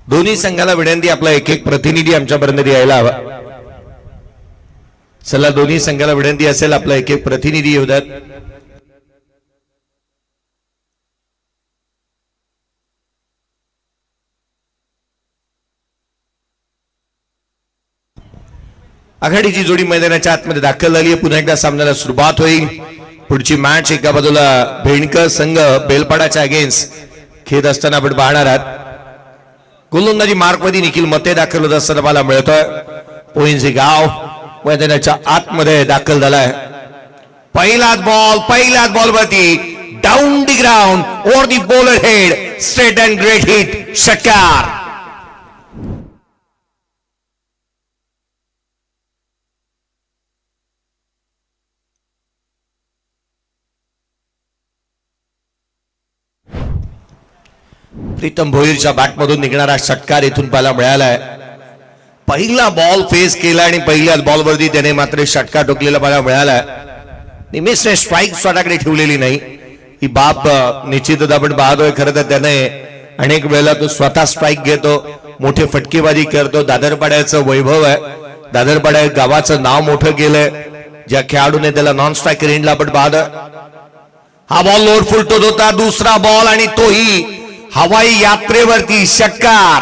दोन्ही संघाला विनंती आपला एक एक प्रतिनिधी आमच्यापर्यंत यायला हवा. चला दोन्ही संघाला विनंती असेल आपला एक एक प्रतिनिधी येऊ द्यात. आघाडीची जोडी मैदानाच्या आतमध्ये दाखल झाली आहे. पुन्हा एकदा सामन्याला सुरुवात होईल. पुढची मॅच एका बाजूला भेंडकर संघ बेलपाडाच्या अगेन्स्ट खेळत असताना आपण पाहणार आहात. गोलंदाजी मार्क मध्ये निखिल मते दाखल होत असताना मला मिळतोय. पोईंचे गाव मैदानाच्या आतमध्ये दाखल झालाय. पहिलाच बॉल वरती down the ground over the bowler head straight and great hit षटकार. प्रीतम भोईरच्या बॅटमधून निघणारा षटकार इथून पाहायला मिळालाय. पहिला बॉल फेस केला आणि पहिल्याच बॉलवरती त्याने मात्र षटकार ठोकलेला पाहायला मिळालाय. निमेशने स्ट्राईक स्वतःकडे ठेवलेली नाही ही बाब निश्चितच आपण पाहतोय. खरं तर त्याने अनेक वेळेला तो स्वतः स्ट्राईक घेतो, मोठे फटकेबाजी करतो. दादरपाड्याचं वैभव आहे, दादरपाड्या गावाचं नाव मोठं केलंय. ज्या खेळाडूने त्याला नॉन स्ट्राईक रेंजला आपण पाहतोय. हा बॉल लोअर फुलटत होता. दुसरा बॉल आणि तोही हवाई यात्रेवरती षटकार.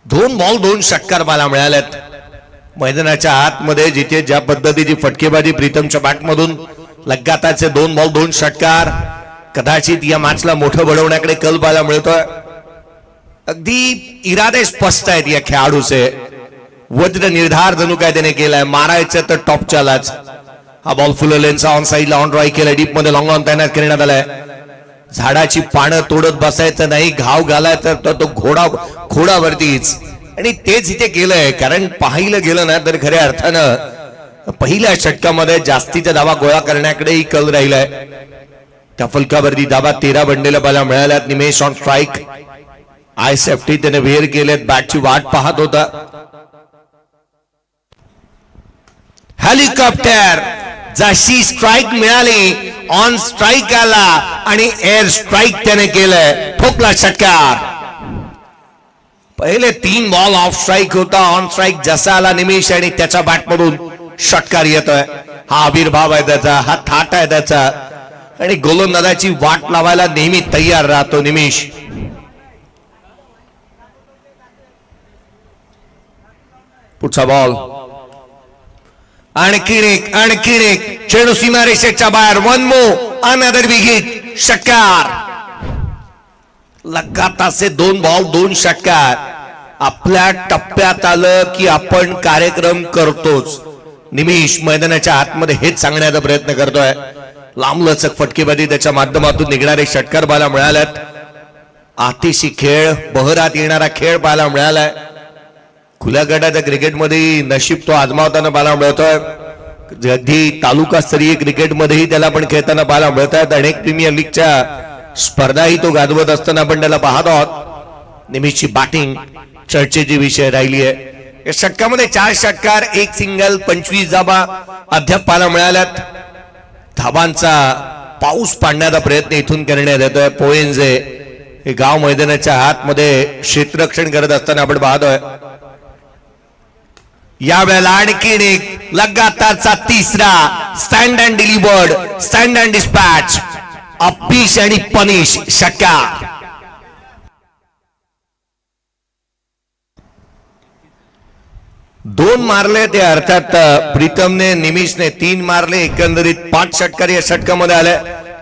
दोन बॉल दोन षटकार मला मिळालेत. मैदानाच्या आतमध्ये जिथे ज्या पद्धतीची फटकेबाजी प्रीतमच्या बॅटमधून लगातारचे दोन बॉल दोन षटकार. कदाचित या मॅचला मोठं बनवण्याकडे कल पाहायला मिळतोय. अगदी इरादे स्पष्ट आहेत या खेळाडूचे. वज्र निर्धार जणू काय त्याने केलाय. मारायचं तर टॉपच्यालाच. हा बॉल फुल लेनचा ऑन साइडला ऑन ड्राईव्ह केला. डीप मध्ये लॉंग ऑन तैनात करण्यात आलाय. झाडाची पानं तोडत बसायचं नाही, घाव घालायचा तर तो खोडावरतीच. आणि तेच इथे केलंय. कारण पाहिलं गेलं ना तर खऱ्या अर्थानं पहिल्या षटकामध्ये जास्तीचा धावा गोळा करण्याकडेही कल राहिलाय. त्या फलकावरती धावा 13 बनलेल्या पाहायला मिळाल्यात. निमेश ऑन स्ट्राईक. आय सेफ्टी त्याने वेअर केलेत. बॅटची वाट पाहत होता. हेलिकॉप्टर जशी स्ट्राईक मिळाली ऑन स्ट्राईक आला आणि एअर स्ट्राईक त्याने केलंय. ठोकला षटकार. पहिले 3 बॉल ऑफ स्ट्राईक होता. ऑन स्ट्राईक जसा आला निमिष आणि त्याच्या बॅटमधून षटकार येतोय. हा आविर्भाव आहे त्याचा, हा थाट आहे त्याचा. आणि गोलंदाजाची वाट लावायला नेहमी तयार राहतो निमिष. पुढचा बॉल. आणखीन एक चेंडू सीमारेषेच्या बाहेर. One more another big hit षटकार. लगातारचे 2 बॉल 2 षटकार. आपल्या टप्प्यात आलं की आपण कार्यक्रम करतोच. निमिष मैदानाच्या आतमध्ये हेच सांगण्याचा प्रयत्न करतोय. लांबलचक फटकेबाजी त्याच्या माध्यमातून निघणारे षटकार पाहायला मिळाल्यात. आतिशी खेळ, बहरात येणारा खेळ पाहायला मिळालाय. खुल्या गटाच्या क्रिकेटमध्ये नशीब तो आजमावताना पाहायला मिळतोय. अगदी तालुकास्तरीय क्रिकेटमध्येही त्याला पण खेळताना पाहायला मिळत आहेत. अनेक प्रीमियर लीगच्या स्पर्धाही तो गाजवत असताना आपण त्याला पाहत आहोत. निमिषची बॅटिंग चर्चेची विषय राहिली आहे. या षटकामध्ये 4 षटकार 1 सिंगल 25 धाबा अद्याप पाहायला मिळाल्यात. धाबांचा पाऊस पाडण्याचा प्रयत्न इथून करण्यात येतोय. पोएंजे हे गाव मैदानाच्या आतमध्ये क्षेत्ररक्षण करत असताना आपण पाहतोय. यावेळेला आणखीन एक लगातारचा 3रा stand and delivered, stand and dispatch, uppish आणि पनिश षटकार. दोन मारले ते अर्थात प्रीतमने, निमिषने 3 मारले. एकंदरीत 5 षटकार या षटकामध्ये आले.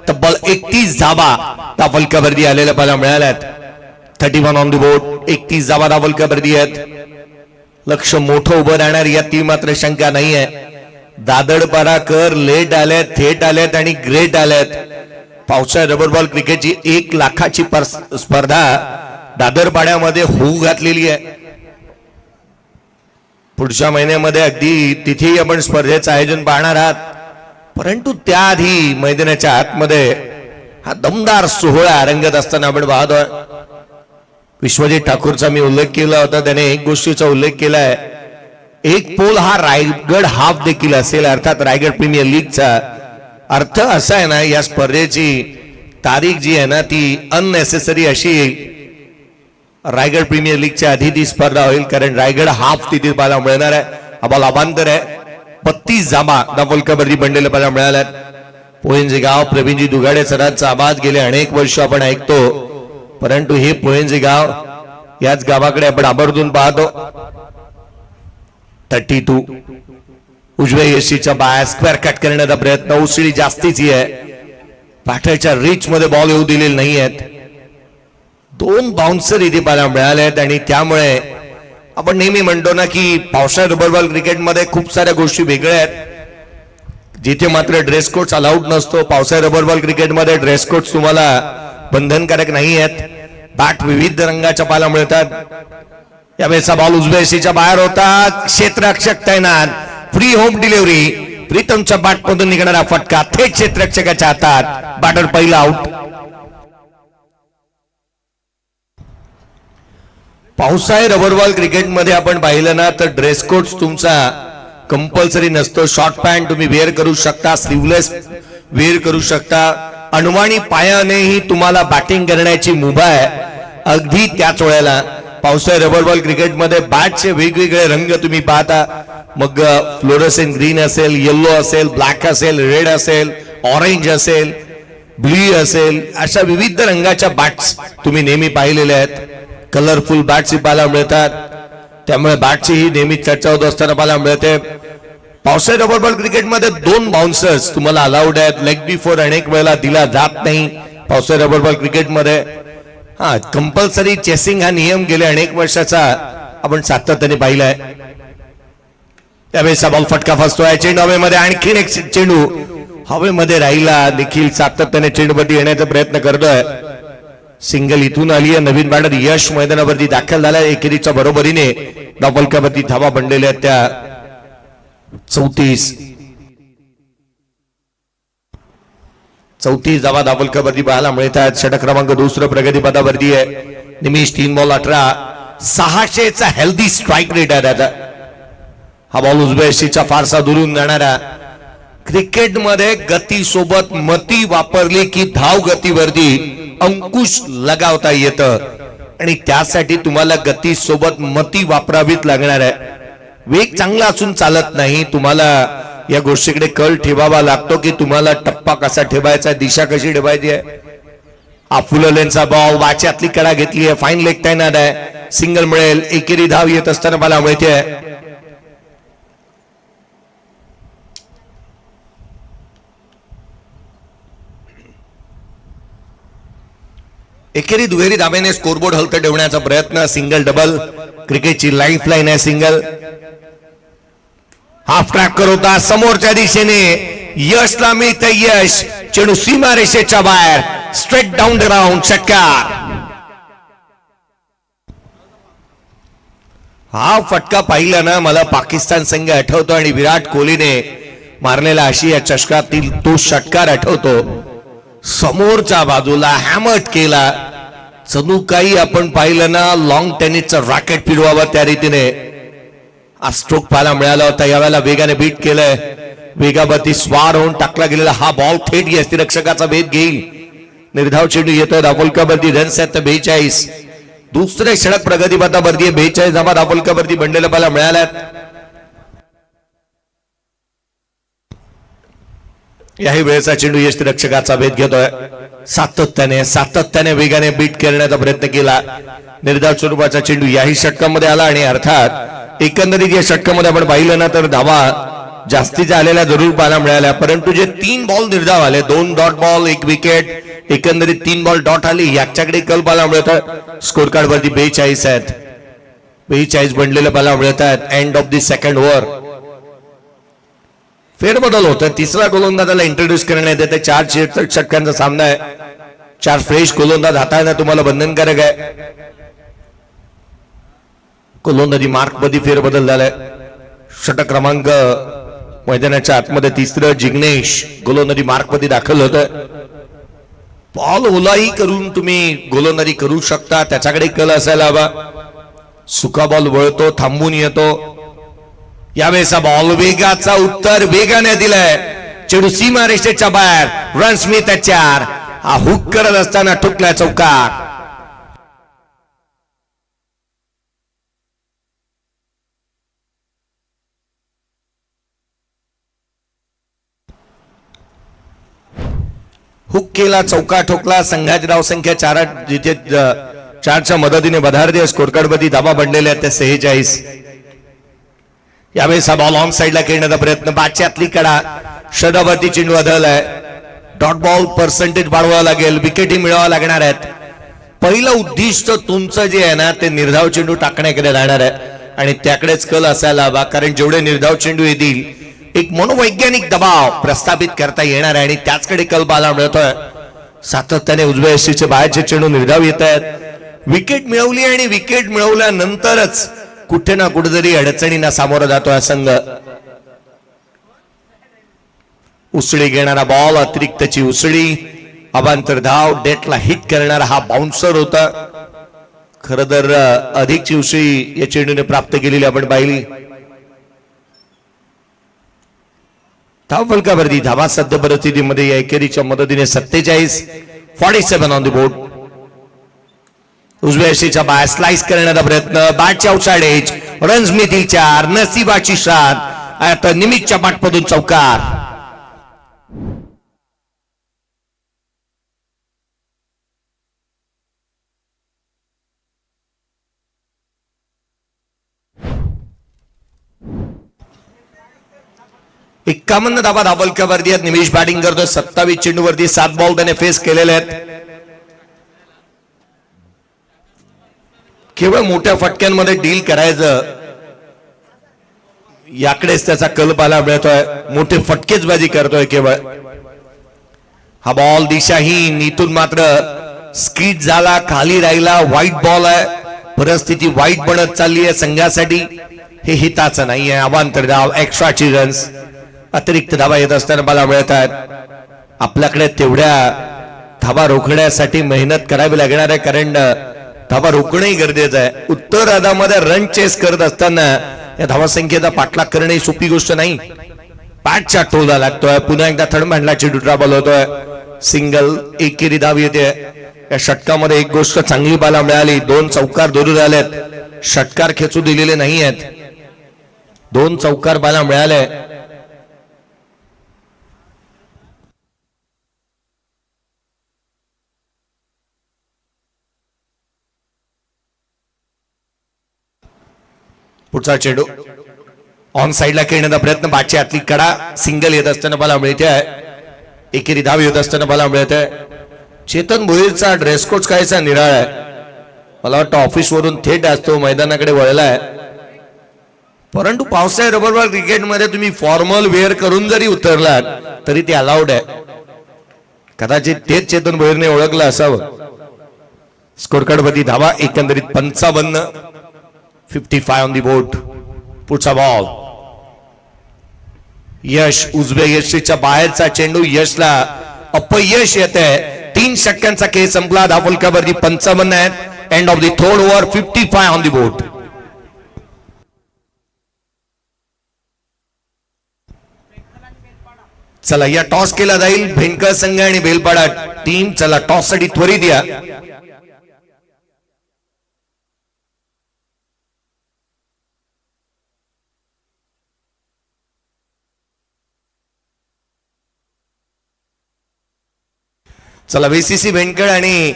तब्बल 31 धाबा त्या फलकावरती आलेल्या पाहायला मिळाल्यात. 31 ऑन द बोर्ड. 31 धाबा त्या फलकावरती आहेत. लक्ष मोठं उभं राहणार यात मात्र शंका नाहीये. दादडपाराकर लेट आलेत, थेट आलेत आणि ग्रेट आलेत. पावसाळ्यात रबर बॉल क्रिकेटची 1 लाखाची स्पर्धा दादरपाड्यामध्ये होऊ घातलेली आहे. पुढच्या महिन्यामध्ये अगदी तिथेही आपण स्पर्धेचं आयोजन पाहणार आहात. परंतु त्याआधी मैदानाच्या आतमध्ये हा दमदार सोहळा रंगत असताना आपण पाहतोय. विश्वजित ठाकूरचा मी उल्लेख केला होता. त्याने एक गोष्टीचा उल्लेख केलाय. एक पोल हा रायगड हाफ देखील असेल, अर्थात रायगड प्रीमियर लीगचा. अर्थ असा आहे ना, या स्पर्धेची तारीख जी आहे ना ती अननेसेसरी अशी येईल. रायगड प्रीमियर लीगच्या आधी ती स्पर्धा होईल, कारण रायगड हाफ तिथे पाहायला मिळणार आहे. हा बॉल अभांतर आहे. 32 जामा धावफलकावरती बनलेल्या पाहायला मिळाल्यात. पोहेंजे गाव, प्रवीणजी दुगाडे सरांचा आवाज गेले अनेक वर्ष आपण ऐकतो, परंतु हे पोहेंजे गाव, याच गावाकडे आपण आवर्जून पाहतो. 32 उजव्या यशीच्या बाहेर स्क्वेअर कट करण्याचा प्रयत्न, उसळी जास्तीची आहे. पाठ्याच्या रीच मध्ये बॉल येऊ दिलेले नाही आहेत. 2 बाउन्सर इथे पाहायला मिळाले आहेत आणि त्यामुळे आपण नेहमी म्हणतो ना की पावसाळ्यात रबर बॉल क्रिकेटमध्ये खूप साऱ्या गोष्टी वेगळ्या आहेत. जिथे मात्र ड्रेस कोड्स अलाउड नसतो, पावसाळ्यात रबर बॉल क्रिकेटमध्ये ड्रेस कोड्स तुम्हाला बंधनकारक नाही आहेत. बॅट विविध रंगाच्या पाहायला मिळतात. यावेळेचा बॉल उजव्या यशीच्या बाहेर होता. क्षेत्ररक्षक तैनात. Free home delivery. प्रीतमच्या बॅट मधून निघणारा फटका थेट क्षेत्ररक्षकाच्या हातात. बॅटर पहिला आउट. पावसाळी रबर बॉल क्रिकेटमध्ये आपण पाहिलं ना तर ड्रेस कोड तुमचा कंपल्सरी नसतो. शॉर्ट पॅन्ट तुम्ही वेअर करू शकता, स्लीवलेस वेअर करू शकता. अनवाणी पायानेही तुम्हाला बॅटिंग करण्याची मुभा आहे. अगदी त्याच वेळेला पावसाळी रबर बॉल क्रिकेटमध्ये बॅटचे वेगवेगळे रंग तुम्ही पाहता. मग फ्लोरोसेंट ग्रीन असेल, येल्लो असेल, ब्लॅक असेल, रेड असेल, ऑरेंज असेल, ब्ल्यू असेल, अशा विविध रंगाच्या बॅट्स तुम्ही नेहमी पाहिलेल्या आहेत. कलरफुल बॅट्स पाहायला मिळतात. त्यामुळे बॅटची ही नेहमी चर्चा होत असताना पाहायला मिळते. पावसाळी रबर बॉल क्रिकेटमध्ये 2 बाउन्सर्स तुम्हाला अलाउड आहेत. लेग बिफोर अनेक वेळेला दिला जात नाही पावसाळी रबर बॉल क्रिकेटमध्ये. कंपल्सरी चेसिंग हा नियम गेले अनेक वर्षाचा आपण सातत्याने पाहिलाय. त्यावेळेस बॉल फटका फसतोय. चेंडू हवेमध्ये, आणखीन एक चेंडू हवेमध्ये राहिला. देखील सातत्याने चेंडूवरती येण्याचा प्रयत्न करतोय. सिंगल इथून आली आहे. नवीन बॅटर यश मैदानावरती दाखल झाला. एकेरीच्या बरोबरीने धावफलकावरती धावा बनलेल्या त्या 34 धावा धावफलकावरती पाहायला मिळतात. षटक क्रमांक 2 प्रगती पदावरती आहे. निमिष 3 बॉल 18. 600चा हेल्दी स्ट्राईक रेट आहे त्याचा. हा बॉल उजव्या यशीचा फारसा दुरून जाणारा. क्रिकेटमध्ये गती सोबत मती वापरली की धाव गतीवरती अंकुश लगावता येतं आणि त्यासाठी तुम्हाला गती सोबत मती वापरावीच लागणार आहे. वेग चांगला असून चालत नाही. तुम्हाला या गोष्टीकडे कल ठेवावा लागतो की तुम्हाला टप्पा कसा ठेवायचा, दिशा कशी ठेवायची आहे. फुललेनचा बॉल वाच्यातली कडा घेतली आहे. फाईन लेग तैनात आहे. सिंगल मिळेल. एकेरी धाव येत असताना मला मिळते. एकेरी दुहेरी धाब्याने स्कोरबोर्ड हलकं ठेवण्याचा प्रयत्न. सिंगल डबल क्रिकेटची लाईफ लाईन आहे. सिंगल हाफ ट्रॅक होता. समोरच्या दिशेने यशला मिळते यश. चेंडू सीमा रेषेच्या बाहेर. Straight down the ground. षटकार. हा फटका पाहिला ना मला पाकिस्तान संघ आठवतो आणि विराट कोहलीने मारलेला आशिया चषकातील तो षटकार आठवतो. समोरच्या बाजूला हॅमर्ट केला. जणू काही आपण पाहिलं ना लॉंग टेनिसचं रॅकेट फिरवावं त्या रीतीने हा स्ट्रोक पाहायला मिळाला होता. यावेळेला वेगाने बीट केलंय. वेगावरती स्वार होऊन टाकला गेलेला हा बॉल थेट यष्टिरक्षकाचा भेद घेईल. निर्धाव चेंडू येतोय. धावफलकावरती रन्स आहेत 42. दुसरे षटक प्रगतीपथावरती 42 धावा धावफलकावरती बनलेल्या पाहायला मिळाल्यात. याही वेळेचा चेंडू यष्टिरक्षकाचा भेद घेतोय. सातत्याने वेगाने बीट करण्याचा प्रयत्न केला. निर्धाव स्वरूपाचा चेंडू याही षटकामध्ये आला आणि अर्थात एकंदरीत या षटकामध्ये आपण पाहिलं ना तर धावा जास्तीच्या आलेल्या जरूर पाहायला मिळाल्या. परंतु जे 3 बॉल निर्धाव आले, 2 डॉट बॉल, 1 विकेट, एकंदरीत 3 बॉल डॉट आली, याच्याकडे कल पाहायला मिळतात. स्कोर कार्ड वरती 42 आहेत. 42 बनलेले पाहायला मिळतात. End of the second over. फेरबदल होतं. तिसरा गोलंदाजाला इंट्रोड्यूस करण्यात येते. 4 षटकांचा सामना आहे. 4 फ्रेश गोलंदाज हाताळणं तुम्हाला बंधनकारक आहे. गोलंदाजी मार्क मध्ये फेरबदल झालाय. षटक क्रमांक मैदानाच्या आतमध्ये 3 जिग्नेश गोलंदाजी मार्क मध्ये दाखल होत. बॉल ओलाही करून तुम्ही गोलंदाजी करू शकता, त्याच्याकडे कल असायला हवा. सुका बॉल वळतो, थांबून येतो. यावेळेचा बॉल वेगाचा उत्तर वेगाने दिलाय. चेंडू सीमा रेषेच्या बाहेर, रन स्मिथ 4. हा हुक करत असताना ठुकला चौकार. हुक केला, चौका ठोकला. संघाची धावसंख्या 4 जिथे 4च्या मदतीने बधारते. स्कोर कार्ड मध्ये धाबा बनलेले आहेत ते 46. यावेळेस हा बॉल ऑन साइडला खेळण्याचा प्रयत्न. बादची आतली कडा, षटवरती चेंडू आदळलाय. डॉट बॉल पर्सेंटेज वाढवावं लागेल, विकेटी मिळवावं लागणार आहेत. पहिलं उद्दिष्ट तुमचं जे आहे ना ते निर्धाव चेंडू टाकण्याकडे राहणार आहे आणि त्याकडेच कल असायला हवा. कारण जेवढे निर्धाव चेंडू येतील एक मनोवैज्ञानिक दबाव प्रस्थापित करता येणार आहे आणि त्याचकडे कल पाहायला मिळतोय. सातत्याने उजव्या यष्टीचे बाहेरचे चेंडू निर्धाव येत आहेत. विकेट मिळवली आणि विकेट मिळवल्यानंतरच कुठे ना कुठेतरी अडचणींना सामोरं जातोय संघ. उसळी घेणारा बॉल, अतिरिक्तची उसळी, अवांतर धाव, डेटला हिट करणारा हा बाउन्सर होता. खर तर अधिकची उसळी या चेंडूने प्राप्त केलेली आपण पाहिली. धाव फलकावरती धावा सध्या परिस्थितीमध्ये या एकेरीच्या मदतीने 47 ऑन द बोर्ड. उजव्या यष्टीच्या बाहेर स्लाइस करण्याचा प्रयत्न, बॅटच्या आउटसाइड एज, रन्स मिळतील 4. नशिबाची साथ, आता निमितच्या पाठमधून चौकार. एक्कावन्न धावा धावलक्यावरती आहेत. निमेश बॅटिंग करतोय. 27 चेंडूवरती 7 बॉल त्याने फेस केलेले आहेत. केवळ मोठ्या फटक्यांमध्ये डील करायचं याकडेच त्याचा कल पाहायला मिळतोय. मोठे फटकेचबाजी करतोय केवळ. हा बॉल दिशाहीन, इथून मात्र स्किट झाला, खाली राहिला. वाईट बॉल आहे, परिस्थिती वाईट बनत चालली आहे संघासाठी. हे हिताचं नाहीये. अवांतर धाव, एक्स्ट्राची रन्स, अतिरिक्त धावा येत असताना मला मिळत आहेत. आपल्याकडे तेवढ्या धावा रोखण्यासाठी मेहनत करावी लागणार आहे कारण धावा रोखणंही गरजेचं आहे. उत्तरार्धामध्ये रन चेस करत असताना या धावासंख्येचा पाठलाग करणे ही सोपी गोष्ट नाही. पॅटच्या टोला लागतोय. पुन्हा एकदा थर्ड मॅनला चेंडू ट्रॅव्हल होतोय. सिंगल, एकेरी धाव येते. या षटकामध्ये एक गोष्ट चांगली पाहायला मिळाली, 2 चौकार दूर झालेत. षटकार खेचू दिलेले नाही आहेत. 2 चौकार पाहायला मिळाले. पुढचा चेंडू ऑन साइडला खेळण्याचा प्रयत्न. बादची आतली कडा, सिंगल येत असताना मला मिळते आहे. एकेरी धाव येत असताना मला मिळत आहे. चेतन भोईरचा ड्रेस कोड कायचा निराळा आहे. मला वाटतं ऑफिस वरून थेट असतो मैदानाकडे वळलाय. परंतु पावसाळ्या रबरबॉल क्रिकेटमध्ये तुम्ही फॉर्मल वेअर करून जरी उतरलात तरी ते अलाउड आहे. कदाचित तेच चेतन भोईरने ओळखलं असावं. स्कोर कार्ड मध्ये धावा एकंदरीत 55 ऑन दी बोर्ड. पुढचा बॉल, यश, उजव्या यष्टीच्या बाहेरचा चेंडू, यशला अपयश येत आहे. 3 षटकांचा खेळ संपला. धावफलकावरती 55 आहेत. End of the third over, 55 on the board. चला या टॉस केला जाईल. भेंडकर संघ आणि बेलपाडा टीम, चला टॉस साठी त्वरित या. चला बीसीसी भेंडकर आणि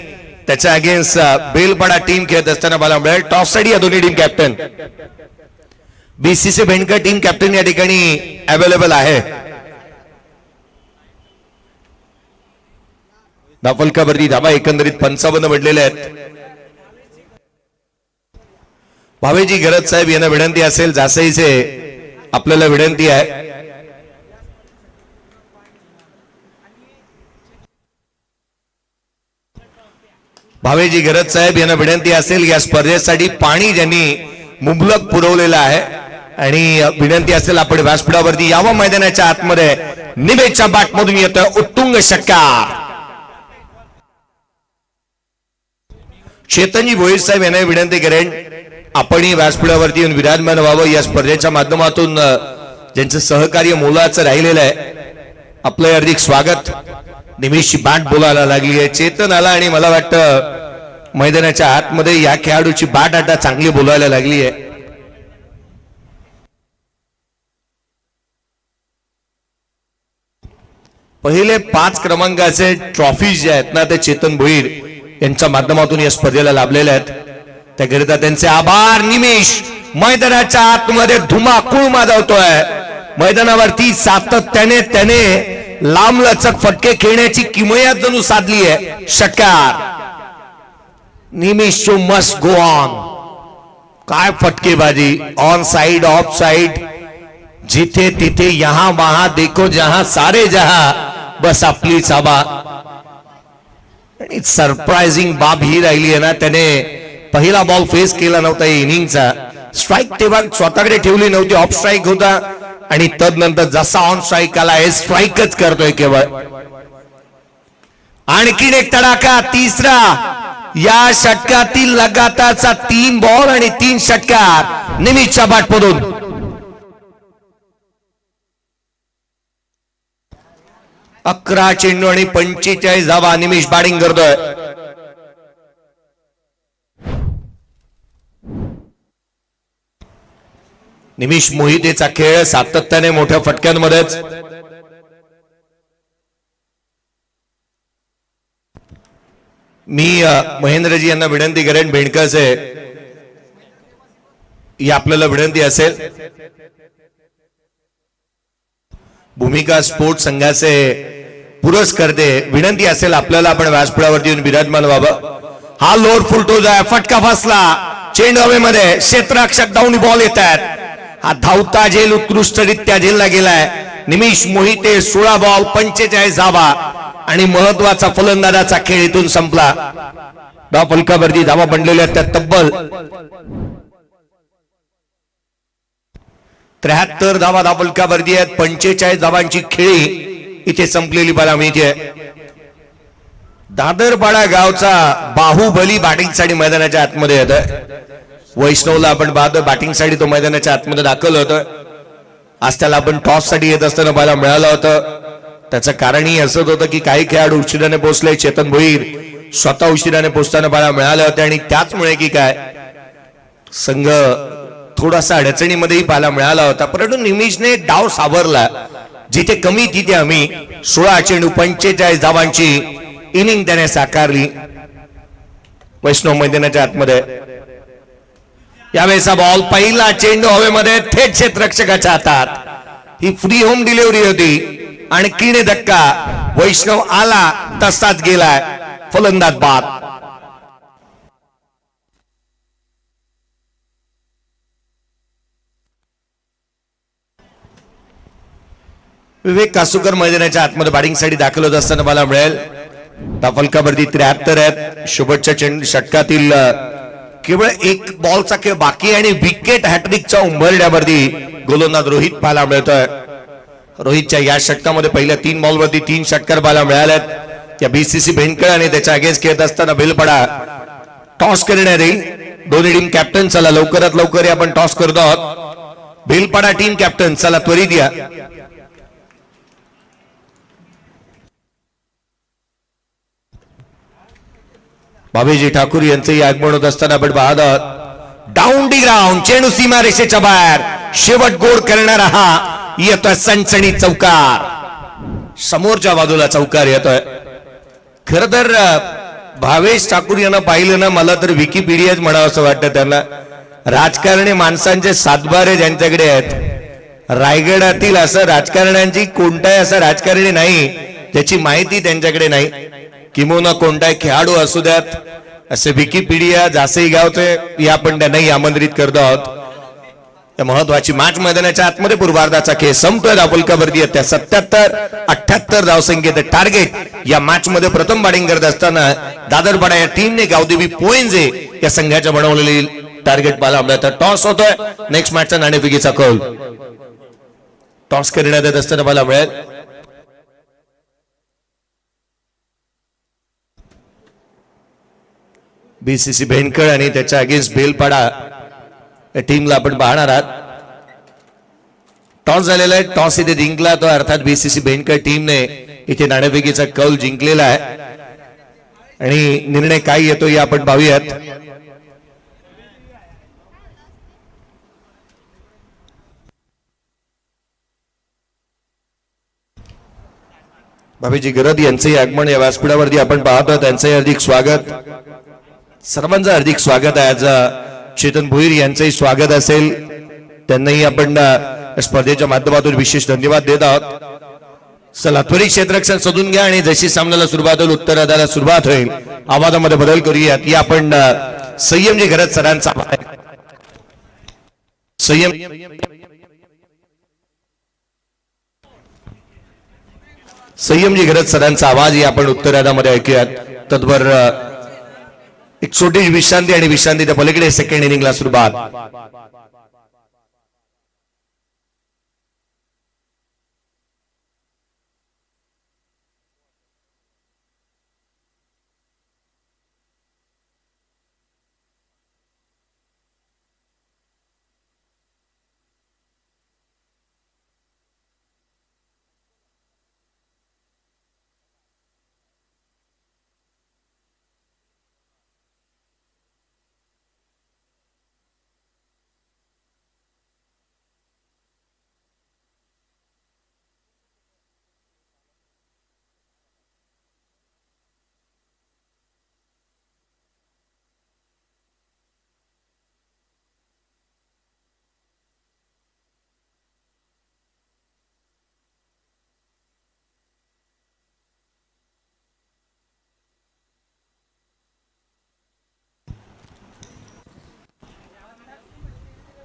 त्याच्या अगेन्स्ट बेलपाडा टीम खेळत असताना मला मिळेल. टॉस साठी या दोन्ही team captain. BCC Bhendkar team captain या ठिकाणी अवेलेबल आहे. धावफलकावरती धावा एकंदरीत 55 पडलेले आहेत. भावेजी गरज साहेब यांना विनंती असेल, जासईचे आपल्याला विनंती आहे. भावेजी गरज साहेब यांना विनंती असेल, या स्पर्धेसाठी पाणी ज्यांनी मुबलक पुरवलेलं आहे आणि विनंती असेल आपण व्यासपीठावरती यावं. मैदानाच्या आतमध्ये निमेशच्या बॅटमधून येतोय उत्तुंग षटकार. चेतनजी भोईर साहेब यांना विनंती करेन आपणही व्यासपीठावरती येऊन विराजमान व्हावं. या स्पर्धेच्या माध्यमातून ज्यांचं सहकार्य मोलाचं राहिलेलं आहे आपलं हार्दिक स्वागत. निमिषची बॅट बोलायला लागली आहे, चेतन आला आणि मला वाटतं मैदानाच्या आतमध्ये या खेळाडूची बॅट आता चांगली बोलायला लागली आहे. पहिले 5 क्रमांकाचे ट्रॉफी जे आहेत ना ते चेतन भोईर यांच्या माध्यमातून या स्पर्धेला लाभलेले आहेत. त्याकरिता त्यांचे आभार. निमिष मैदानाच्या आतमध्ये धुमाकूळ माजवतोय. मैदानावरती सातत्याने त्याने लांबलचक फटके खेळण्याची किमया जणू साधली आहे. षटकार. निमिष मस्ट गो ऑन. काय फटकेबाजी. ऑन साइड, ऑफ साइड, जिथे तिथे, यहां वहां देखो जहां सारे जहां बस आपली चाबा. आणि सरप्राइझिंग बाब ही राहिली आहे ना, त्याने पहिला बॉल फेस केला नव्हता इनिंगचा. स्ट्राईक तेव्हा स्वतःकडे ठेवली नव्हती, ऑफ स्ट्राईक होता आणि तदनंतर जसा ऑन स्ट्राईक आला हे स्ट्राईकच करतोय केवळ. आणखीन एक तडाखा. तिसरा या षटकातील लगातारचा 3 बॉल आणि 3 षटकार निमिषच्या बॅटमधून. अकरा चेंडू आणि 45 धावा. निमिष बॅटिंग करतोय. निमिष मोहितेचा खेळ सातत्याने मोठ्या फटक्यांमध्येच. मी महेंद्रजी यांना विनंती करेन, बेंडकरचे ही आपल्याला विनंती असेल, भूमिका स्पोर्ट्स संघाचे पुरस्कर्ते विनंती असेल आपल्याला, आपण व्यासपीठावरती येऊन विराजमान व्हावं. हा लोड फुलटोज आहे. फटका फसला. चेंडू हवेमध्ये. क्षेत्ररक्षक डाऊन बॉल येत आहेत. हा धावता झेल उत्कृष्टरित्या झेलला गेलाय. निमिष मोहिते 16 बॉल 45 धावा आणि महत्वाचा फलंदाजाचा खेळ इथून संपला. धाव फलकावरती धावा बनलेल्या त्या तब्बल 73 धावा धाव फलकावरती आहेत. 45 धावांची खेळी इथे संपलेली बघायला मिळते. दादरपाडा गावचा बाहुबली बॅटिंगसाठी मैदानाच्या आतमध्ये येतोय. वैष्णवला आपण पाहतोय बॅटिंगसाठी तो मैदानाच्या आतमध्ये दाखल होतोय. आज त्याला आपण टॉस साठी येत असताना पाहायला मिळालं होतं. त्याचं कारणही असंच होतं की काही खेळाडू उशिराने पोहोचले. चेतन भोईर स्वतः उशिराने पोहोचताना पाहायला मिळाले होते आणि त्याचमुळे की काय संघ थोडासा अडचणीमध्येही पाहायला मिळाला होता. परंतु निमिषने डाव सावरला. जिथे कमी तिथे आम्ही 16 चेंडू 45 धावांची इनिंग त्याने साकारली वैष्णव मैदानाच्या आतमध्ये. यावेळेचा बॉल पहिला चेंडू हवेमध्ये थेट क्षेत्ररक्षकाच्या हातात. ही फ्री होम डिलिव्हरी होती आणि किणे धक्का. वैष्णव आला तसाच गेलाय. फलंदाज बाद. विवेक कासुकर मैदानाच्या आतमध्ये बॅटिंगसाठी दाखल होत असताना मला मिळेल. फलकावरती 73 आहेत. शेवटच्या चेंडू षटकातील केवळ एक बॉलचा खेळ बाकी आणि विकेट हॅट्रिकच्या उंबरड्यावरती गोलंदाज रोहित पाहायला मिळतोय. रोहितच्या या षटकामध्ये पहिल्या 3 बॉलवरती 3 षटकार पाहायला मिळाल्यात. त्या बीसीसी भेंडकळ आणि त्याच्या अगेन्स्ट खेळत असताना बेलपडा टॉस करण्यात येईल. दोन्ही टीम कॅप्टन चला लवकरात लवकर आपण टॉस करतो आहोत. बेलपडा टीम कॅप्टन चला त्वरित या. भावेजी ठाकूर यांचंही आगमन होत असताना आपण पाहत आहोत. Down D ground. चेंडू सीमा रेषेच्या बाहेर. शेवट गोड करणारा हा येतोय सनसणी चौकार. समोरच्या बाजूला चौकार येतोय. खर तर भावेश ठाकूर यांना पाहिलं ना, मला तर विकिपीडियाच म्हणावं असं वाटतं. त्यांना राजकारणी माणसांचे सातबारे ज्यांच्याकडे आहेत. रायगडातील असं राजकारण्यांची कोणताही असं राजकारणी नाही ज्याची माहिती त्यांच्याकडे नाही. किंवा कोणताही खेळाडू असू द्यात, असे विकिपीडिया जासेही गावचे या आपण त्यांनाही आमंत्रित करतो आहोत. या महत्वाची मॅच मैदानाच्या आतमध्ये पूर्वार्धाचा खेळ संपतोय. धावफलकावरती येत्या 77-78 धावसंख्येचं टार्गेट या मॅच मध्ये प्रथम बॅटिंग करत असताना दादरपाडा या टीमने गावदेवी पोएंजे या संघाच्या बनवलेली टार्गेट पाहायला मिळतं. टॉस होतोय. नेक्स्ट मॅचचा नाणेफेकीचा कौल टॉस करण्यात येत असताना पाहायला मिळेल. बीसीसी भेंडकळ आणि त्याच्या अगेन्स्ट बेलपाडा या टीमला आपण पाहणार आहात. टॉस झालेला आहे, टॉस इथे जिंकला तो अर्थात बीसीसी बेनकर टीमने इथे नाणेफेकीचा कौल जिंकलेला आहे आणि निर्णय काय येतो हे आपण पाहूयात. भावेजी गरद यांचंही आगमन या व्यासपीठावरती आपण पाहतो, त्यांचंही हार्दिक स्वागत, सर्वांचं हार्दिक स्वागत आहे. आज चेतन भोईर यांचंही स्वागत असेल, त्यांनाही आपण स्पर्धेच्या माध्यमातून विशेष धन्यवाद देत आहोत. चला त्वरित क्षेत्ररक्षण शोधून घ्या आणि जशी सामन्याला सुरुवात होईल उत्तरार्धाला सुरुवात होईल आवाजामध्ये बदल करूयात. या आपण संयमजी गरज सरांचा संयमजी गरज सरांचा आवाज या आपण उत्तरार्धामध्ये ऐकूयात. तत्पर एक छोटी विश्रांती आणि विश्रांतीच्या पलीकडे सेकंड इनिंगला सुरुवात.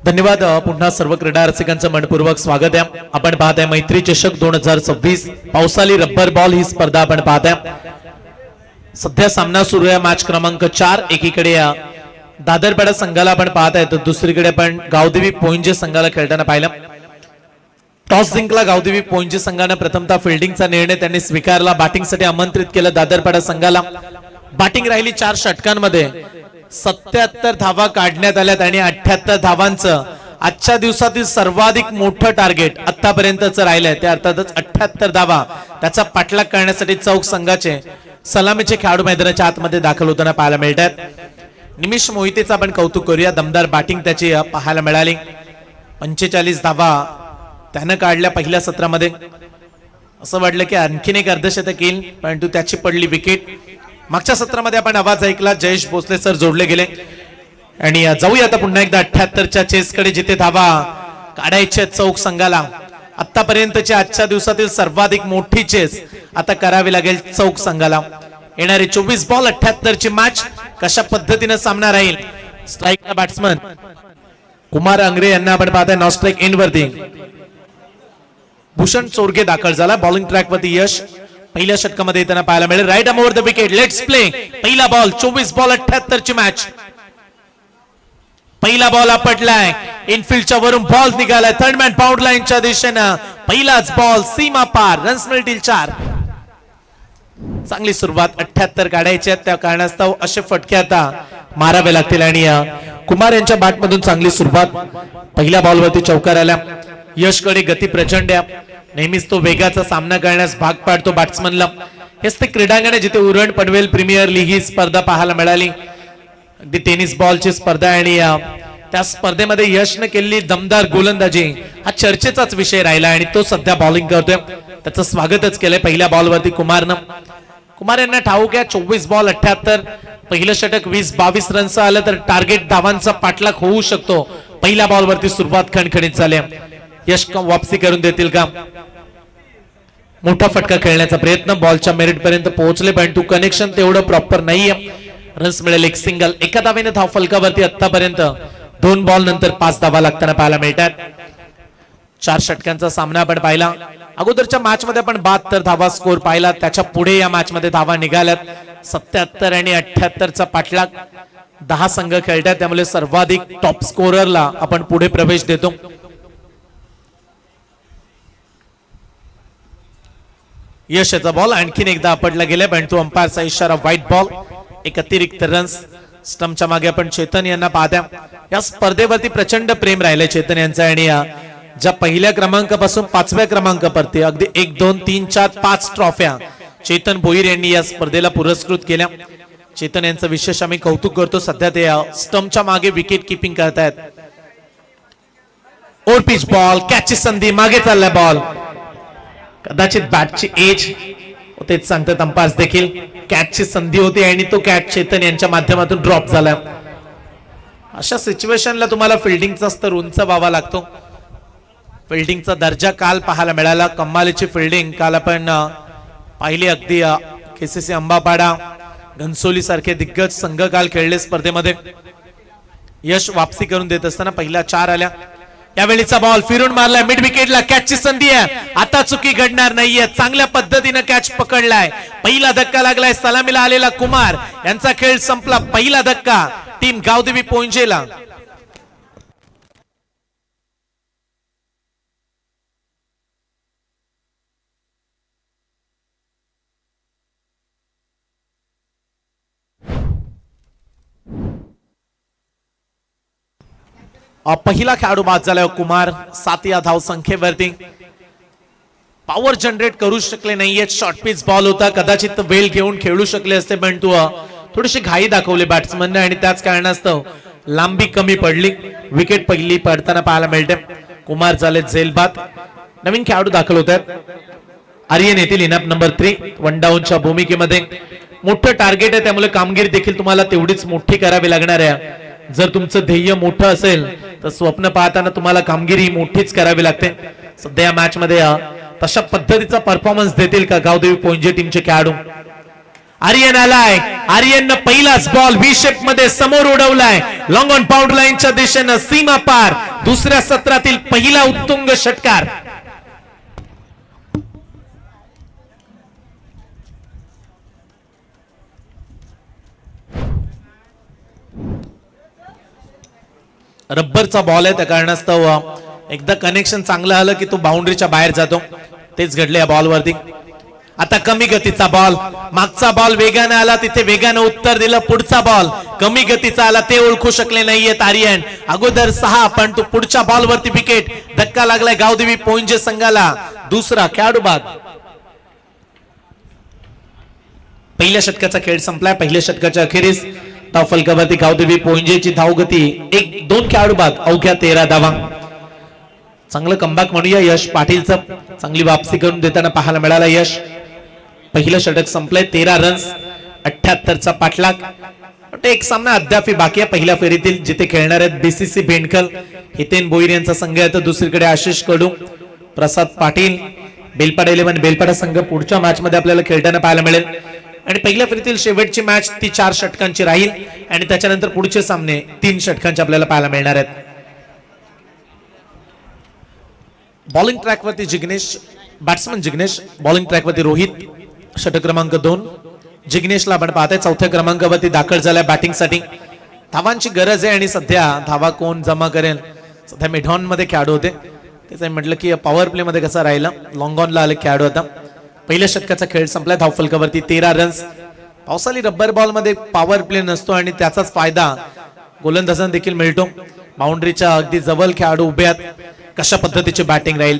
धन्यवाद. पुन्हा सर्व क्रीडा रसिकांचं मनपूर्वक स्वागत आहे. आपण पाहत आहे मैत्री चषक 2026 पावसाळी रब्बर बॉल ही स्पर्धा आपण पाहत आहे. सध्या सामना सुरू आहे मॅच क्रमांक 4. एकीकडे दादरपेडा संघाला आपण पाहत आहे तर दुसरीकडे आपण गावदेवी पोइंजे संघाला खेळताना पाहिलं. टॉस जिंकला गावदेवी पोइंजे संघाने. प्रथमतः फिल्डिंगचा निर्णय त्यांनी स्वीकारला. बॅटिंगसाठी आमंत्रित केलं दादरपेडा संघाला. बॅटिंग राहिली 4 षटकांमध्ये. 77 धावा काढण्यात आल्यात आणि 78 धावांचं आजच्या दिवसातील सर्वाधिक मोठं टार्गेट आतापर्यंतच राहिलंय. ते अर्थातच 78 धावा त्याचा पाठलाग करण्यासाठी चौक संघाचे सलामीचे खेळाडू मैदानाच्या आतमध्ये दाखल होताना पाहायला मिळतात. निमिष मोहितेचं आपण कौतुक करूया. दमदार बॅटिंग त्याची पाहायला मिळाली. 45 धावा त्यानं काढल्या पहिल्या सत्रामध्ये. असं वाटलं की आणखीन एक अर्धशतक येईल परंतु त्याची पडली विकेट. मागच्या सत्रामध्ये आपण आवाज ऐकला, जयेश भोसले सर जोडले गेले. आणि जाऊया आता पुन्हा एकदा 78च्या चेसकडे जिथे धावा काढायच्या चौक संघाला. आतापर्यंतची आजच्या दिवसातील सर्वाधिक मोठी चेस आता करावी लागेल चौक संघाला. येणारे 24 बॉल 78ची मॅच कशा पद्धतीने सामना राहील. स्ट्राईकला बॅट्समन कुमार अंग्रे यांना आपण पाहताय नॉन स्ट्राईक एंड वरती. भूषण चोरगे दाखल झाला. बॉलिंग ट्रॅक वरती यश पहिल्या षटकामध्ये येताना पाहायला मिळेल. Right arm over the wicket. Let's play. पहिला बॉल 24 बॉल 78ची मॅच. पहिला बॉल आपटलाय. इनफिल्डच्या वरून बॉल निघालाय थर्ड मॅन बाउंड लाईनच्या दिशेनं. पहिलाच बॉल सीमा पार. रन्स मिळतील 4. चांगली सुरुवात 78 काढायच्या त्या कारणास्तव असे फटके आता मारावे लागतील आणि कुमार यांच्या बॅटमधून चांगली सुरुवात. पहिल्या बॉलवरती चौकार आल्या. यशकडे गती प्रचंड आहे. नेहमीच तो वेगाचा सामना करण्यास भाग पाडतो बॅट्समनला. हेच ते क्रीडांगण जिथे उरण पनवेल प्रीमियर लीग ही स्पर्धा पाहायला मिळाली. ती टेनिस बॉलची स्पर्धा आणि त्या स्पर्धेमध्ये यशने केलेली दमदार गोलंदाजी हा चर्चेचाच विषय राहिला आणि तो सध्या बॉलिंग करतोय. त्याचं स्वागतच केलंय पहिल्या बॉलवरती कुमारनं. कुमार यांना ठाऊक आहे 24 बॉल 78. पहिलं षटक 20-22 रनचं आलं तर टार्गेट धावांचा पाठलाग होऊ शकतो. पहिल्या बॉलवरती सुरुवात खणखणीत झाली. यश वापसी करून देतील का. मोठा फटका खेळण्याचा प्रयत्न. बॉलच्या मेरिट पर्यंत पोहोचले परंतु कनेक्शन तेवढं प्रॉपर नाहीये. रन्स मिळेल एक सिंगल. एका धावेने धाव फलकावरती आतापर्यंत 2 बॉल नंतर 5 धावा लागताना पाहायला मिळतात. 4 षटकांचा सामना आपण पाहिला. अगोदरच्या मॅच मध्ये आपण 72 धावा स्कोर पाहिला. त्याच्या पुढे या मॅच मध्ये धावा निघाल्यात 77 आणि 78चा पाठलाग. 10 संघ खेळतात त्यामुळे सर्वाधिक टॉप स्कोररला आपण पुढे प्रवेश देतो. यशचा बॉल आणखीन एकदा आपटला गेला परंतु अंपायरचा इशारा व्हाईट बॉल. एक अतिरिक्त रन्स. स्टंपच्या मागे आपण चेतन यांना पाहत्या. या स्पर्धेवरती प्रचंड प्रेम राहिले चेतन यांचं आणि ज्या पहिल्या क्रमांकापासून 5व्या क्रमांकापर्यंत अगदी 1 2 3 4 5 ट्रॉफ्या चेतन भोईर यांनी या स्पर्धेला पुरस्कृत केल्या. चेतन यांचं विशेष आम्ही कौतुक करतो. सध्या ते स्टंपच्या मागे विकेट किपिंग करतायत. ओव्हर पिच बॉल, कॅचची संधी, मागे चाललाय बॉल. कदाचित बॅटची एज तेच सांगतात अंपायर्स देखील. कॅचची संधी होती आणि तो कॅच चेतन यांच्या माध्यमातून ड्रॉप झाला. अशा सिच्युएशनला तुम्हाला फिल्डिंगचा स्तर उंच व्हावा लागतो. फिल्डिंगचा दर्जा काल पाहायला मिळाला. कमालीची फिल्डिंग काल आपण पाहिली. अगदी केसीसी अंबापाडा, घनसोली सारखे दिग्गज संघ काल खेळले स्पर्धेमध्ये. यश वापसी करून देत असताना पहिल्या 4 आल्या. यावेळीचा बॉल फिरून मारलाय मिड विकेटला. कॅचची संधी आहे. आता चुकी घडणार नाहीये. चांगल्या पद्धतीने कॅच पकडलाय. पहिला धक्का लागलाय. सलामीला आलेला कुमार यांचा खेळ संपला. पहिला धक्का टीम गावदेवी पोंजेला. पहिला खेळाडू बाद झाला कुमार. 7 या धाव संख्येवरती. पॉवर जनरेट करू शकले नाहीये. शॉर्ट पिच बॉल होता. कदाचित वेळ घेऊन खेळू शकले असते पण तू थोडीशी घाई दाखवली बॅट्समनने आणि त्याच कारणास्तव लांबी कमी पडली. विकेट पहिली पडताना पाहायला मिळते. कुमार झाले झेलबाद. नवीन खेळाडू दाखल होत आहेत. आर्यन येथील इनअप नंबर 3 वन डाऊनच्या भूमिकेमध्ये. मोठं टार्गेट आहे त्यामुळे कामगिरी देखील तुम्हाला तेवढीच मोठी करावी लागणार आहे. जर तुमचं ध्येय मोठं असेल तर स्वप्न पाहताना तुम्हाला कामगिरी मोठीच करावी लागते. सध्या या मॅच मध्ये तशा पद्धतीचा परफॉर्मन्स देतील का गावदेवी पोंजे टीमचे खेळाडू? आर्यन आलाय. आर्यननं पहिलाच बॉल व्ही शेप मध्ये समोर उडवलाय. लॉंग ऑन बाउंड्री लाईनच्या दिशेनं सीमा पार. दुसऱ्या सत्रातील पहिला उत्तुंग षटकार. रब्बरचा बॉल आहे त्या कारणास्तव एकदा कनेक्शन चांगलं आलं की तो बाउंड्रीच्या बाहेर जातो. तेच घडले या बॉलवरती. आता कमी गतीचा बॉल. मागचा बॉल वेगाने आला तिथे वेगाने उत्तर दिलं. पुढचा बॉल कमी गतीचा आला ते ओळखू शकले नाहीयेत आर्यन. अगोदर 6 पण तो पुढच्या बॉलवरती विकेट. धक्का लागलाय गावदेवी पोंजे संघाला. दुसरा खेळाडू बाद. पहिल्या षटकाचा खेळ संपलाय. पहिल्या षटकाच्या अखेरीस धाव फलकावरती गावदेवी पोंजेची धावगती 1-2 खेळाडू बाद. अवघ्या 13 धावा. चांगलं कमबॅक म्हणूया यश पाटीलचं. चांगली वापसी करून देताना पाहायला मिळाला यश. पहिलं षटक संपलंय. 13 रन्स 78चा पाठलाग. एक सामना अद्याप बाकी आहे पहिल्या फेरीतील जिथे खेळणार आहेत बीसीसी भेंडकल, हितेन भोईर यांचा संघ आहे. तर दुसरीकडे आशिष कडू, प्रसाद पाटील, बेलपाडा 11 बेलपाडा संघ पुढच्या मॅच मध्ये आपल्याला खेळताना पाहायला मिळेल. आणि पहिल्या फेरीतील शेवटची मॅच ती 4 षटकांची राहील आणि त्याच्यानंतर पुढचे सामने 3 षटकांचे आपल्याला पाहायला मिळणार आहेत. बॉलिंग ट्रॅक वरती Jignesh, batsman Jignesh. Bowling track वरती रोहित, षटक क्रमांक 2. जिग्नेशला आपण पाहताय 4थ्या क्रमांकावरती दाखल झालाय बॅटिंग साठी. धावांची गरज आहे आणि सध्या धावा कोण जमा करेल. सध्या मिडॉन मध्ये खेळाडू होते. त्याच म्हटलं की पॉवर प्ले मध्ये कसा राहिला. लॉंग ऑन ला आले खेळाडू आता. पहिल्या षटकाचा खेळ संपलाय. धाव फलकावरती 13 रन्स. पावसाळी रब्बर बॉल मध्ये पॉवर प्ले नसतो आणि त्याचाच फायदा गोलंदाजांना देखील मिळतो. बाउंड्रीच्या अगदी जवळ खेळाडू उभे आहेत. कशा पद्धतीची बॅटिंग राहील.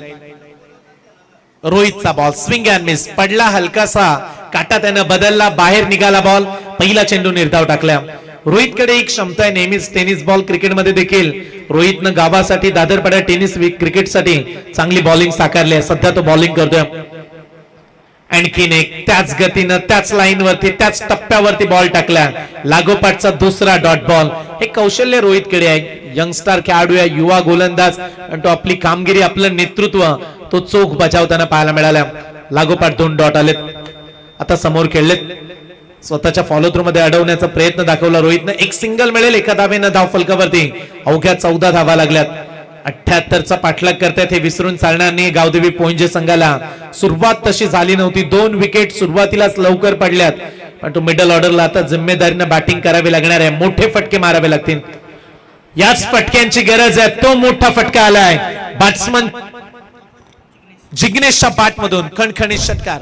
रोहितचा बॉल स्विंग अँड मिस. पडला हलकासा, काटा त्यानं बदलला, बाहेर निघाला बॉल. पहिला चेंडू निर्धाव टाकला. रोहितकडे एक क्षमता आहे नेहमीच टेनिस बॉल क्रिकेटमध्ये देखील रोहितनं गावासाठी दादरपाड्या टेनिस क्रिकेटसाठी चांगली बॉलिंग साकारली आहे. सध्या तो बॉलिंग करतोय. आणखीन एक त्याच गतीनं त्याच लाईन वरती त्याच टप्प्यावरती बॉल टाकला. लागोपाठचा दुसरा डॉट बॉल. हे कौशल्य रोहितकडे आहे. यंगस्टर खेळाडू आहे, युवा गोलंदाज आणि तो आपली कामगिरी आपलं नेतृत्व तो चोख बजावताना पाहायला मिळाला. लागोपाठ 2 डॉट आलेत. आता समोर खेळलेत. स्वतःच्या फॉलो थ्रू मध्ये अडवण्याचा प्रयत्न दाखवला रोहितनं. एक सिंगल मिळेल एका धावेनं धाव फलकावरती. अवघ्या 14 धावा लागल्यात. 78चा पाठलाग करतायत हे विसरून चालणार नाही गावदेवी पोंजे संघाला. सुरुवात तशी झाली नव्हती. 2 विकेट सुरुवातीलाच लवकर पडल्यात पण तो मिडल ऑर्डरला आता जिम्मेदारीनं बॅटिंग करावी लागणार आहे. मोठे फटके मारावे लागतील. याच फटक्यांची गरज आहे. तो मोठा फटका आलाय बॅट्समन जिग्नेशच्या बॅट मधून. खणखणीत षटकार.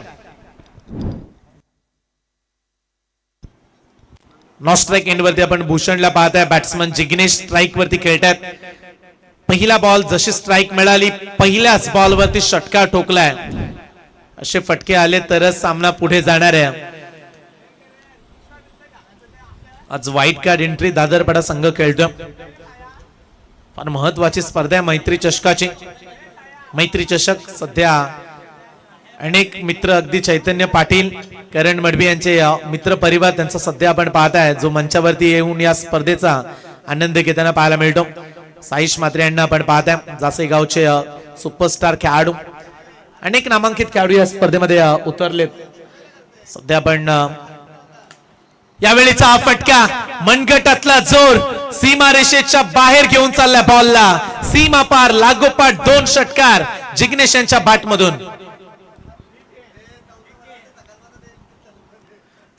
नॉन स्ट्राईक एंड वरती आपण भूषणला पाहताय. बॅट्समन जिग्नेश स्ट्राईक वरती खेळतात. पहिला बॉल जशी स्ट्राईक मिळाली पहिल्याच बॉलवरती षटकार ठोकलाय. असे फटके आले तरच सामना पुढे जाणार आहे. आज व्हाईट कार्ड एंट्री दादरपाडा संघ खेळतो. फार महत्वाची स्पर्धा आहे मैत्री चषकाची. मैत्री चषक सध्या अनेक मित्र अगदी चैतन्य पाटील करण मडवी यांचे मित्र परिवार त्यांचा सध्या आपण पाहताय जो मंचावरती येऊन या स्पर्धेचा आनंद घेताना पाहायला मिळतो. साईश म्हात्रे यांना आपण पाहताय जासे गावचे सुपरस्टार खेळाडू अनेक नामांकित खेळाडू या स्पर्धेमध्ये उतरलेत. सध्या आपण यावेळीचा हा फटका मनगटातला जोर सीमारेषेच्या बाहेर घेऊन चाललाय बॉलला. सीमा पार लागोपाठ 2 षटकार जिग्नेश यांच्या बॅटमधून.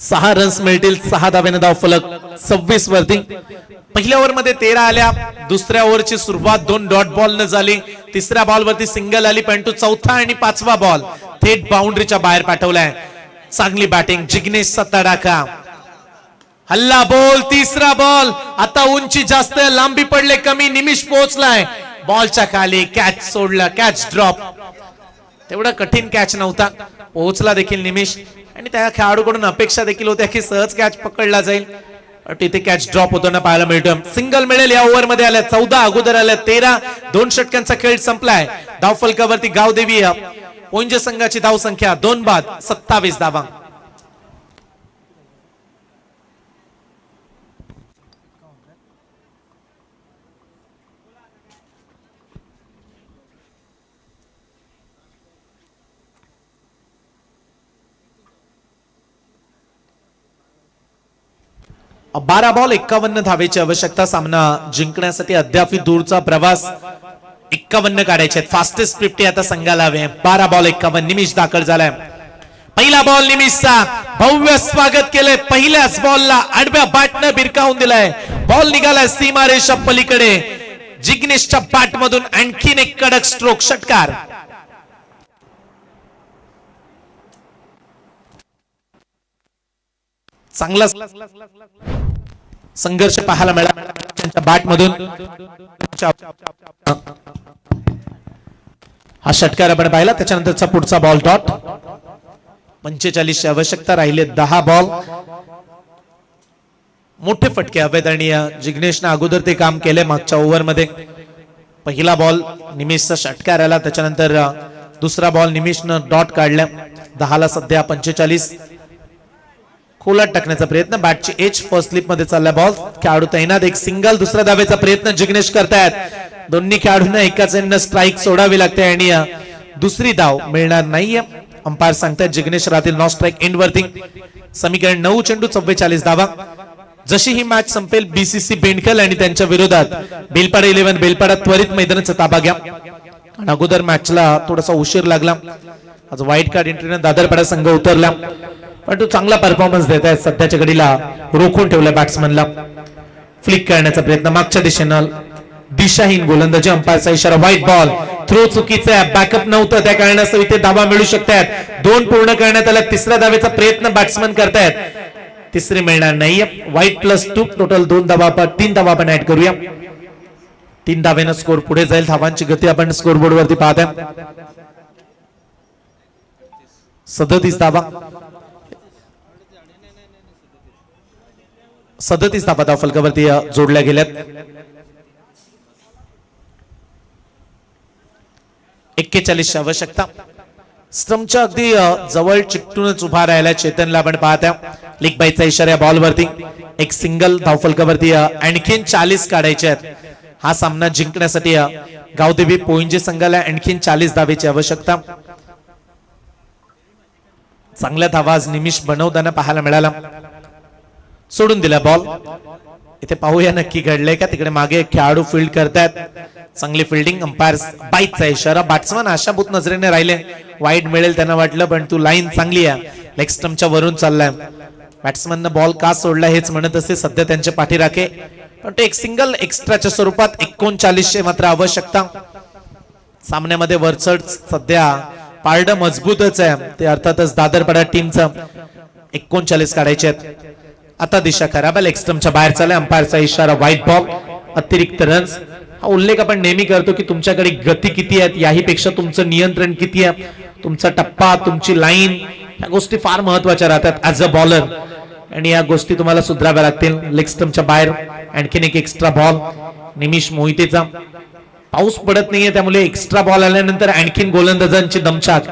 6 रन्स मिळतील. 6 धावेने धाव फलक 26 वरती. पहिल्या ओव्हर मध्ये 13 आल्या. दुसऱ्या ओव्हरची सुरुवात 2 डॉट बॉल न झाली. तिसऱ्या बॉल वरती सिंगल आली परंतु चौथा आणि 5वा बॉल थेट बाउंड्रीच्या बाहेर पाठवलाय. चांगली बॅटिंग जिग्नेशचा तडाखा. हल्ला बॉल. तिसरा बॉल. आता उंची जास्त लांबी पडले कमी. निमिष पोहोचलाय बॉलच्या खाली. कॅच सोडला. Catch drop. तेवढा कठीण कॅच नव्हता. पोहोचला देखील निमिष आणि त्या खेळाडूकडून अपेक्षा देखील होत्या की सहज कॅच पकडला जाईल. तिथे कॅच ड्रॉप होताना पाहायला मिळतो. सिंगल मिळेल या ओव्हर मध्ये आल्या. 14 अगोदर आल्या. 13 2 षटकांचा खेळ संपलाय. धाव फलकावरती गावदेवी पोंजे संघाची धाव संख्या 2 बाद 27 धावा. बारा बॉल 51 धावेची आवश्यकता. सामना जिंकण्यासाठी अद्याप दूरचा प्रवास. 51 काढायचे. फास्टेस्ट 50 आता संघाला हवे. 12 बॉल 51. निमिष दाखल झालाय. पहिला बॉल निमिषचा. भव्य स्वागत केलंय. पहिल्याच बॉलला आडव्या बॅटनं भिरकावून दिलाय. बॉल निघालाय सीमारेषा पलीकडे. जिग्नेशच्या बॅट मधून आणखीन एक कडक स्ट्रोक. षटकार. चांगला संघर्ष पाहायला मिळाला त्यांच्या बॅट मधून. हा षटकार आपण पाहिला. त्याच्यानंतरचा पुढचा बॉल डॉट. 45 ची आवश्यकता. राहिले 10 बॉल. मोठे फटके हवेत आणि जिग्नेशने अगोदर ते काम केले मागच्या ओव्हर मध्ये. पहिला बॉल निमिषचा षटकार आला. त्याच्यानंतर दुसरा बॉल निमिषनं डॉट काढला. 10 ला सध्या 45. खोलात टाकण्याचा प्रयत्न. बॅटची एज फर्स्ट स्लिप मध्ये चालला बॉल. खेळाडू तैनात. एक सिंगल. दुसरा धावेचा प्रयत्न जिग्नेश करतायत. दोन्ही खेळाडूंना एकाच एंडनं स्ट्राईक सोडावी लागते आणि दुसरी धाव मिळणार नाहीये. अंपायर सांगतायत जिग्नेश राहतील नॉन स्ट्राईक एंड वरती. समीकरण 9 चेंडू 44 धावा. जशी ही मॅच संपेल बीसीसी बेंडकल आणि त्यांच्या विरोधात बेलपाडा 11 बेलपाडा त्वरित मैदानाचा ताबा घ्या. अगोदर मॅचला थोडासा उशीर लागला. आज व्हाईट कार्ड एंट्रीने दादरपाडा संघ उतरला पण तो चांगला परफॉर्मन्स देत आहे. सध्याच्या घडीला रोखून ठेवला बॅट्समनला. फ्लिक करण्याचा प्रयत्न मागच्या दिशेनं. दिशाहीन गोलंदाजी. अंपायरचा इशारा. White ball. थ्रो चुकीचा आहे. बॅकअप नव्हतं त्या कारणास्तव इथे धावा मिळू शकतात. 2 पूर्ण करण्यात आला. तिसऱ्या धावेचा प्रयत्न बॅट्समन करतायत. तिसरी मिळणार नाहीये. व्हाईट +2 टोटल 2 धावा. 3 धावा आपण ऍड करूया. 3 धावेनं स्कोर पुढे जाईल. धावांची गती आपण स्कोरबोर्ड वरती पाहताय. 37 धावा. 37 धावा धाव फलकावरती जोडल्या गेल्यात. 41 ची आवश्यकता. स्टंपच्या अगदी जवळ चिकटूनच उभा राहिला चेतनला आपण पाहता. लीग बाईचा इशारा बॉल वरती. एक सिंगल धाव फलकावरती आणखीन 40 काढायचे आहेत. हा सामना जिंकण्यासाठी गावदेवी पोंजे संघाला आणखीन 40 धावेची आवश्यकता. चांगल्या धावा आज निमिष बनवताना पाहायला मिळाला. सोडून दिला बॉल. इथे पाहूया नक्की घडलंय का. तिकडे मागे खेळाडू फील्ड करतायत. चांगली फिल्डिंग. अंपायर बाईकचा इशारा. बॅट्समन आशाभूत नजरेने राहिले. वाईड मिळेल त्यांना वाटलं पण तू लाईन चांगली आहे. लेग स्टंपच्या वरून चाललाय. बॅट्समननं बॉल का सोडला हेच म्हणत असते सध्या त्यांच्या पाठीराखे. पण ते एक सिंगल एक्स्ट्राच्या स्वरूपात 39 ची मात्र आवश्यकता. सामन्यामध्ये वरचढ सध्या पारडं मजबूतच आहे. ते अर्थातच दादरपाडा टीमचं 39 काढायचे आहेत. आता दिशा खराब आहे. लेग स्टंपच्या बाहेर चाललाय. अंपायरचा इशारा. White ball. अतिरिक्त रन्स. हा उल्लेख आपण नेहमी करतो की तुमच्याकडे गती किती आहेत याही पेक्षा तुमचं नियंत्रण किती आहे, तुमचा टप्पा, तुमची लाईन, ह्या गोष्टी फार महत्वाच्या राहतात ऍज अ बॉलर. आणि या गोष्टी तुम्हाला सुधाराव्या लागतील. लेग स्टंपच्या बाहेर आणखीन एक एक्स्ट्रा बॉल निमिष मोहितेचा. पाऊस पडत नाहीये त्यामुळे एक्स्ट्रा बॉल आल्यानंतर आणखीन गोलंदाजांची दमछाक,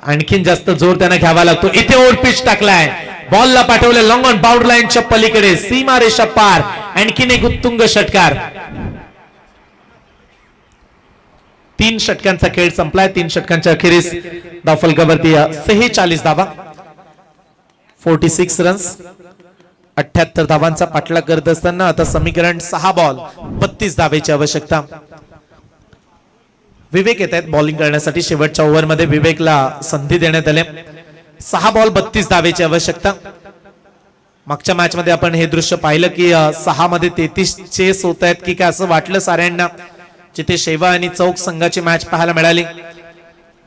आणखीन जास्त जोर त्यांना घ्यावा लागतो. इथे ओव्हर पिच टाकलाय, बॉलला पाठवले लॉंग ऑन बाउंड्री लाईनच्या पलीकडे, सीमा रेषा पार, आणखीन एक उत्तुंग षटकार. 3 षटकांचा खेळ संपलाय. 3 षटकांच्या अखेरीस धावफलकावरती 46 धावा, 46 रन्स, 78 धावांचा पाठलाग करत असताना आता समीकरण 6 बॉल 32 धावेची आवश्यकता. विवेक येत आहेत बॉलिंग करण्यासाठी. शेवटच्या ओव्हरमध्ये विवेकला संधी देण्यात आली. 6 बॉल 32 धावेची आवश्यकता. मागच्या मॅच मध्ये आपण हे दृश्य पाहिलं की 6 मध्ये 33 चेस होत आहेत की काय असं वाटलं साऱ्यांना, जिथे शेवा आणि चौक संघाची मॅच पाहायला मिळाली.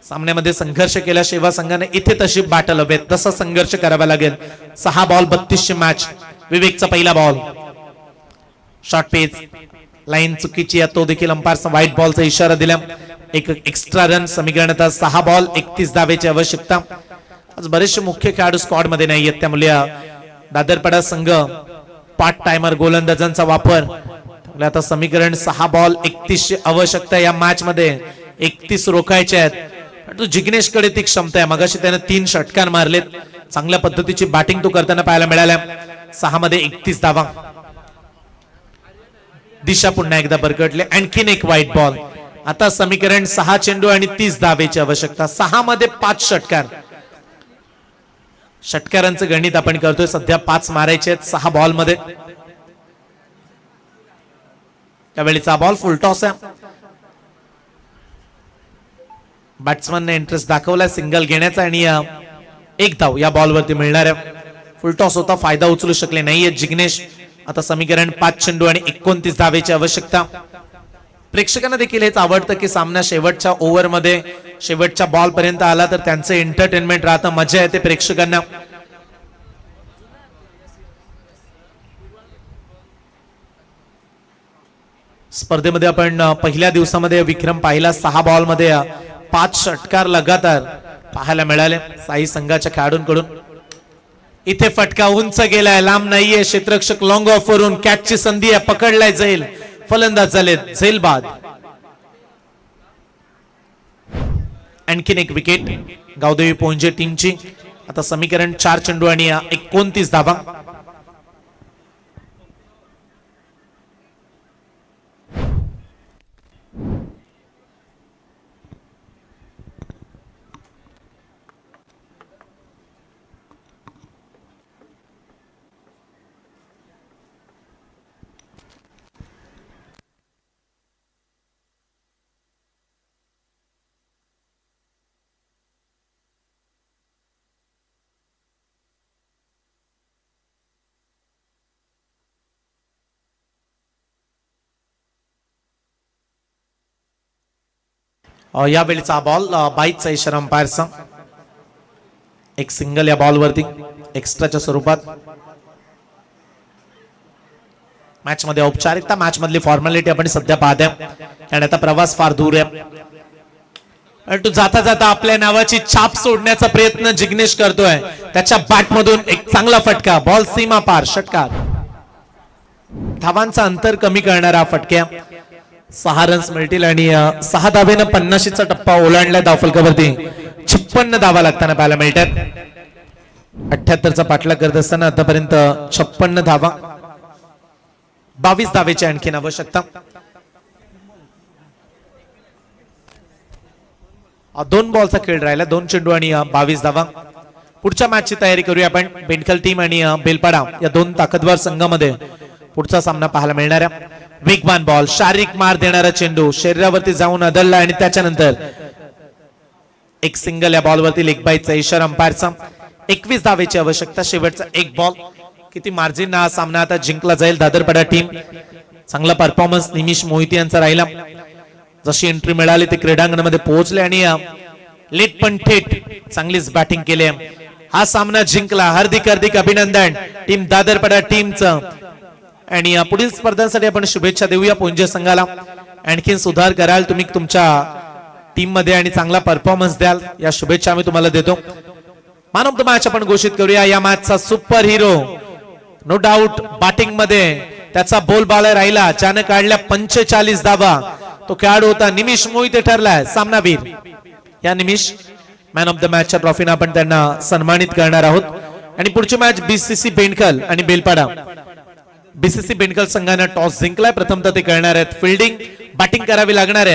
सामन्यामध्ये संघर्ष केला शेवा संघाने, इथे तशी बॅटल हवे तसा संघर्ष करावा लागेल. 6 बॉल 32 ची मॅच. विवेकचा पहिला बॉल शॉर्ट पेच, लाईन चुकीची आहे, तो देखील अंपायरचा व्हाईट बॉलचा इशारा दिला. एक एक्स्ट्रा रन. समीकरण आता 6 बॉल 31 धावेची आवश्यकता. आज बरेचसे मुख्य खेळाडू स्क्वॉड मध्ये नाही आहेत, त्यामुळे दादरपाडा संघ पार्ट टाइमर गोलंदाजांचा वापर. आता समीकरण 6 बॉल 31 ची आवश्यकता. या मॅच मध्ये 31 रोखायचे आहेत. तो जिग्नेश कडे ती क्षमता आहे. मगाशी त्याने 3 षटकार मारलेत. चांगल्या पद्धतीची बॅटिंग तो करताना पाहायला मिळाल्या. 6 मध्ये 31 धावा. दिशा पुन्हा एकदा बरकटले. आणखीन एक व्हाईट बॉल. आता समीकरण 6 चेंडू आणि 30 धावेची आवश्यकता. 6 मध्ये 5 षटकार. षटकारांचं गणित आपण करतोय. सध्या 5 मारायचे आहेत 6 बॉल मध्ये. त्यावेळीचा बॉल फुल टॉस आहे. बॅट्समनने इंटरेस्ट दाखवला सिंगल घेण्याचा आणि 1 धाव या बॉलवरती मिळणार आहे. फुल टॉस होता, फायदा उचलू शकले नाहीये जिग्नेश. आता समीकरण 5 चेंडू आणि 29 धावेची आवश्यकता. प्रेक्षकांना देखील हेच आवडतं की सामना शेवटच्या ओव्हर मध्ये शेवटच्या बॉल पर्यंत आला तर त्यांचं एंटरटेनमेंट राहतं, मजा येते प्रेक्षकांना. स्पर्धेमध्ये आपण पहिल्या दिवसामध्ये विक्रम पाहिला. 6 बॉल मध्ये 5 षटकार लगातार पाहायला मिळाले साई संघाच्या खेळाडूंकडून. इथे फटका उंच गेलाय, लांब नाहीये. क्षेत्ररक्षक लॉंग ऑफ वरून कॅचची संधी आहे, पकडलाय जाईल. फलंदाज झालेत झेल बाद. आणखीन एक विकेट गावदेवी पोंजे टीमची. आता समीकरण 4 चेंडू आणि 29 धावा. यावेळीचा बॉल बाईकचा इशारा अंपायरचा. एक सिंगल या बॉलवरती एक्स्ट्राच्या स्वरूपात. मॅच मध्ये औपचारिकता, मॅच मधली फॉर्मॅलिटी आपण सध्या पाहत आहे. आणि आता प्रवास फार दूर आहे. आणि तो जाता जाता आपल्या नावाची छाप सोडण्याचा प्रयत्न जिग्नेश करतोय. त्याच्या बॅट मधून एक चांगला फटका, बॉल सीमा पार, षटकार. धावांचा अंतर कमी करणारा फटक्या. 6 रन्स मिळतील आणि 6 धावेनं 50चा टप्पा ओलांडलाय धावफलकावरती. 56 धावा लागताना पाहायला मिळतात. 78चा पाठलाग करत असताना आतापर्यंत 56 धावा. 22 धावेची आणखीन आवश्यकता. 2 बॉलचा खेळ राहिला. 2 चेंडू आणि 22 धावा. पुढच्या मॅचची तयारी करूया आपण. बेंडखल टीम आणि बेलपाडा या 2 ताकदवार संघामध्ये पुढचा सामना पाहायला मिळणार आहे. वेगवान बॉल, शारीरिक मार देणारा चेंडू शरीरावरती जाऊन आदळला आणि त्याच्यानंतर एक सिंगल या बॉलवरती लेग बाईचा इशारा अंपायरचा. 21 धावेची आवश्यकता. शेवटचा 1 बॉल. किती मार्जिन हा सामना आता जिंकला जाईल. दादरपाडा टीम चांगला परफॉर्मन्स निमिष मोहिते यांचा राहिला. जशी एंट्री मिळाली ते क्रीडांगणामध्ये पोहोचले आणि लेट पण थेट चांगलीच बॅटिंग केली. हा सामना जिंकला. हार्दिक हार्दिक अभिनंदन टीम दादरपाडा टीमचं. आणि पुढील स्पर्धांसाठी आपण शुभेच्छा देऊया पोंजे संघाला. आणखीन सुधार कराल तुम्ही तुमच्या टीम मध्ये आणि चांगला परफॉर्मन्स द्याल या शुभेच्छा आम्ही तुम्हाला देतो. मॅन ऑफ द मॅच आपण घोषित करूया या मॅचचा super hero. No doubt batting मध्ये त्याचा बोलबाला राहिला, ज्याने काढल्या 45 धावा तो खेळाडू होता निमिष मोहिते ठरलाय सामनावीर. या निमिष मॅन ऑफ द मॅचच्या ट्रॉफीने आपण त्यांना सन्मानित करणार आहोत. आणि पुढची मॅच बीसीसी बेंडकल आणि बेलपाडा. बीसीसी बेंडकल संघाने टॉस जिंकलाय, प्रथमतः ते करणार आहेत फिल्डिंग, बॅटिंग करावी लागणार आहे.